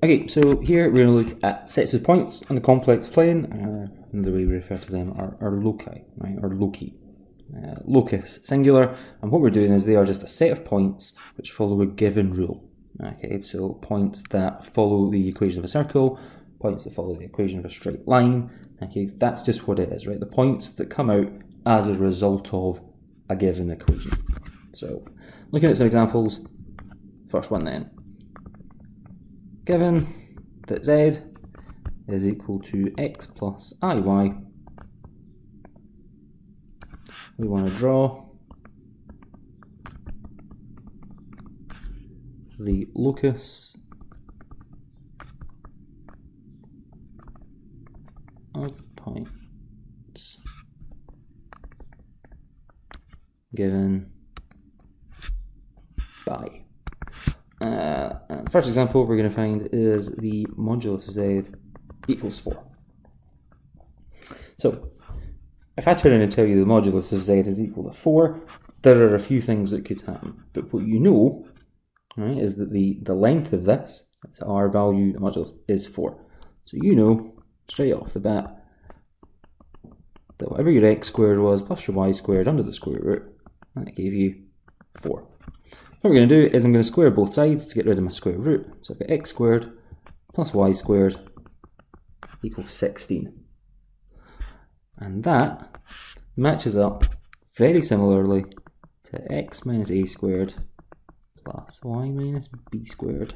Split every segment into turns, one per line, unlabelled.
Okay, so here we're going to look at sets of points on the complex plane. And the way we refer to them are loci, right, or loci. Locus, singular, and what we're doing is they are just a set of points which follow a given rule. Okay, so points that follow the equation of a circle, points that follow the equation of a straight line. Okay, that's just what it is, right? The points that come out as a result of a given equation. So, looking at some examples, first one then. Given that z is equal to x plus iy, we want to draw the locus of points given by. And the first example we're going to find is the modulus of z equals 4. So, if I turn around and tell you the modulus of z is equal to 4, there are a few things that could happen. But what you know, right, is that the length of this, that's our value, the modulus, is 4. So you know, straight off the bat, that whatever your x squared was plus your y squared under the square root, that gave you 4. What we're going to do is I'm going to square both sides to get rid of my square root. So I've got x squared plus y squared equals 16. And that matches up very similarly to x minus a squared plus y minus b squared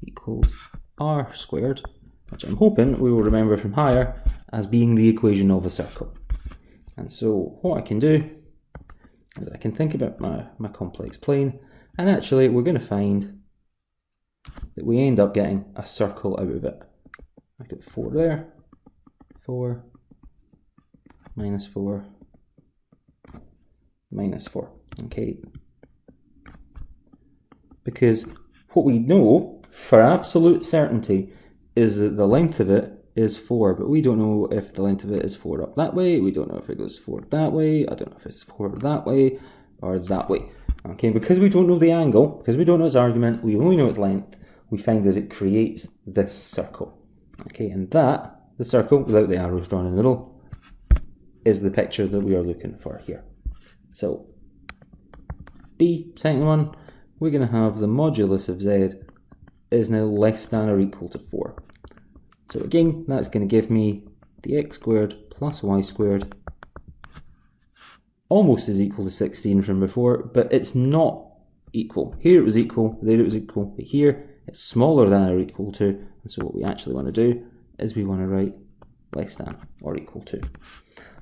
equals r squared, which I'm hoping we will remember from higher as being the equation of a circle. And so what I can do is I can think about my complex plane, and actually we're going to find that we end up getting a circle out of it. I got 4 there, 4, minus 4, minus 4, okay? Because what we know for absolute certainty is that the length of it is 4, but we don't know if the length of it is 4 up that way, we don't know if it goes 4 that way, I don't know if it's 4 that way, or that way. Okay, because we don't know the angle, because we don't know its argument, we only know its length, we find that it creates this circle. Okay, and that, the circle, without the arrows drawn in the middle, is the picture that we are looking for here. So, B, second one, we're going to have the modulus of z is now less than or equal to 4. So again, that's going to give me the x squared plus y squared almost is equal to 16 from before, but it's not equal. Here it was equal, there it was equal, but here it's smaller than or equal to, and so what we actually want to do is we want to write less than or equal to.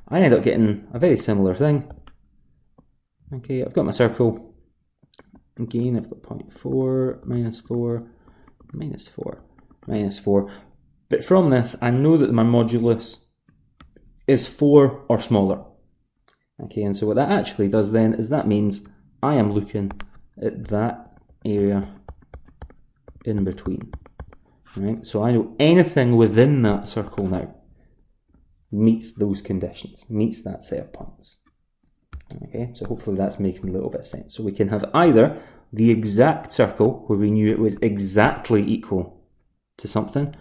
I end up getting a very similar thing. Okay, I've got my circle. Again, I've got 0.4, minus 4, minus 4, minus 4. But from this, I know that my modulus is 4 or smaller. Okay, and so what that actually does then is that means I am looking at that area in between. Right? So I know anything within that circle now meets those conditions, meets that set of points. Okay, so hopefully that's making a little bit of sense. So we can have either the exact circle where we knew it was exactly equal to something,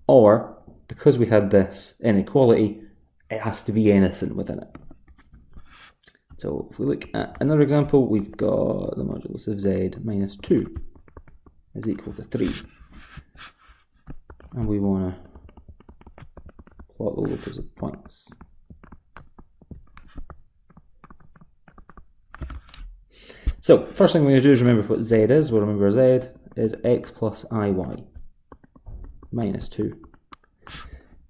or because we had this inequality, it has to be anything within it. So if we look at another example, we've got the modulus of z minus 2 is equal to 3. And we want to plot the locus of points. So first thing we're going to do is remember what z is. We'll remember z is x plus iy minus 2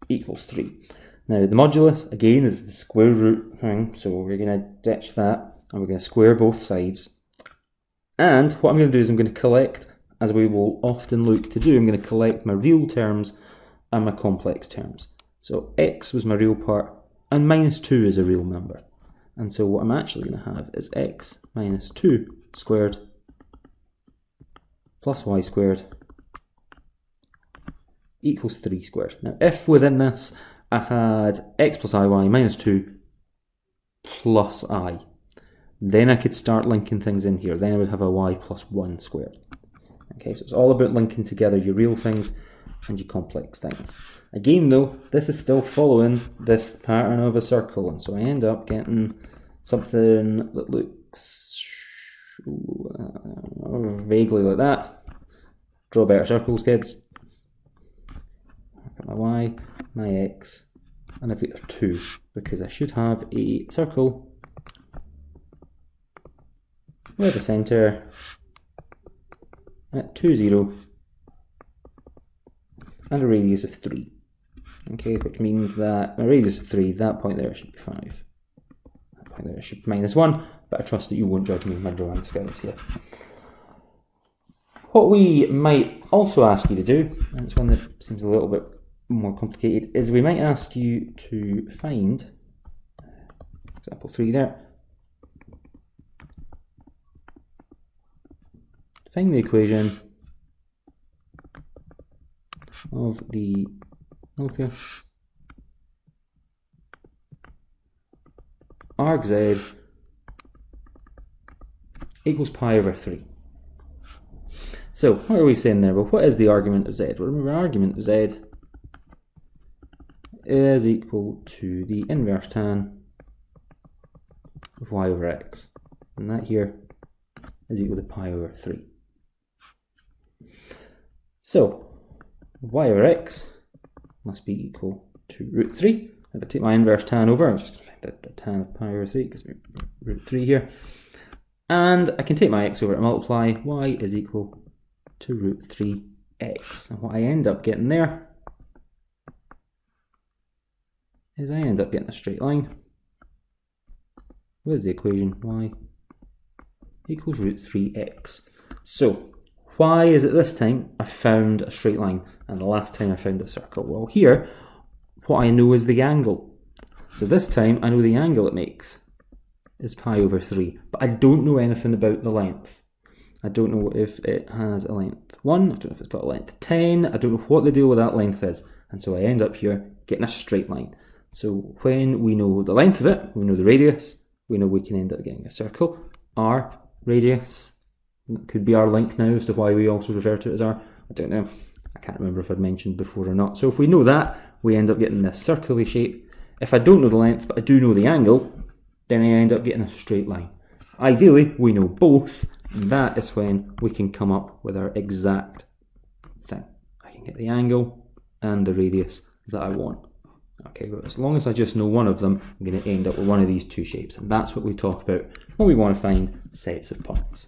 equals 3. Now the modulus, again, is the square root thing, so we're going to ditch that and we're going to square both sides. And what I'm going to do is I'm going to collect, as we will often look to do, I'm going to collect my real terms and my complex terms. So x was my real part and minus 2 is a real number. And so what I'm actually going to have is x minus 2 squared plus y squared equals 3 squared. Now if within this I had x plus iy minus 2 plus I, then I could start linking things in here. Then I would have a y plus 1 squared. Okay, so it's all about linking together your real things and your complex things. Again though, this is still following this pattern of a circle, and so I end up getting something that looks vaguely like that. Draw better circles, kids. I've got my y, my x, and a vector 2, because I should have a circle with a centre at 2, 0, and a radius of 3. Okay, which means that my radius of 3, that point there should be 5. That point there should be -1, but I trust that you won't judge me my drawing skills here. What we might also ask you to do, and it's one that seems a little bit more complicated, is we might ask you to find, example 3 there, find the equation of the locus argz equals pi over 3. So what are we saying there? Well, what is the argument of z? Well, remember, our argument of z is equal to the inverse tan of y over x, and that here is equal to pi over 3. So y over x must be equal to root 3. If I take my inverse tan over, I'm just going to find out the tan of pi over 3, because we root 3 here. And I can take my x over and multiply. Y is equal to root 3x. And what I end up getting there is I end up getting a straight line with the equation y equals root 3x. So why is it this time I found a straight line and the last time I found a circle? Well, here what I know is the angle. So this time I know the angle it makes is pi over 3, but I don't know anything about the length. I don't know if it has a length 1, I don't know if it's got a length 10, I don't know what the deal with that length is, and so I end up here getting a straight line. So when we know the length of it, we know the radius, we know we can end up getting a circle. R radius could be our link now as to why we also refer to it as R. I don't know, I can't remember if I'd mentioned before or not. So if we know that, we end up getting this circular shape. If I don't know the length, but I do know the angle, then I end up getting a straight line. Ideally, we know both, and that is when we can come up with our exact thing. I can get the angle and the radius that I want. Okay, but as long as I just know one of them, I'm going to end up with one of these two shapes, and that's what we talk about when we want to find sets of points.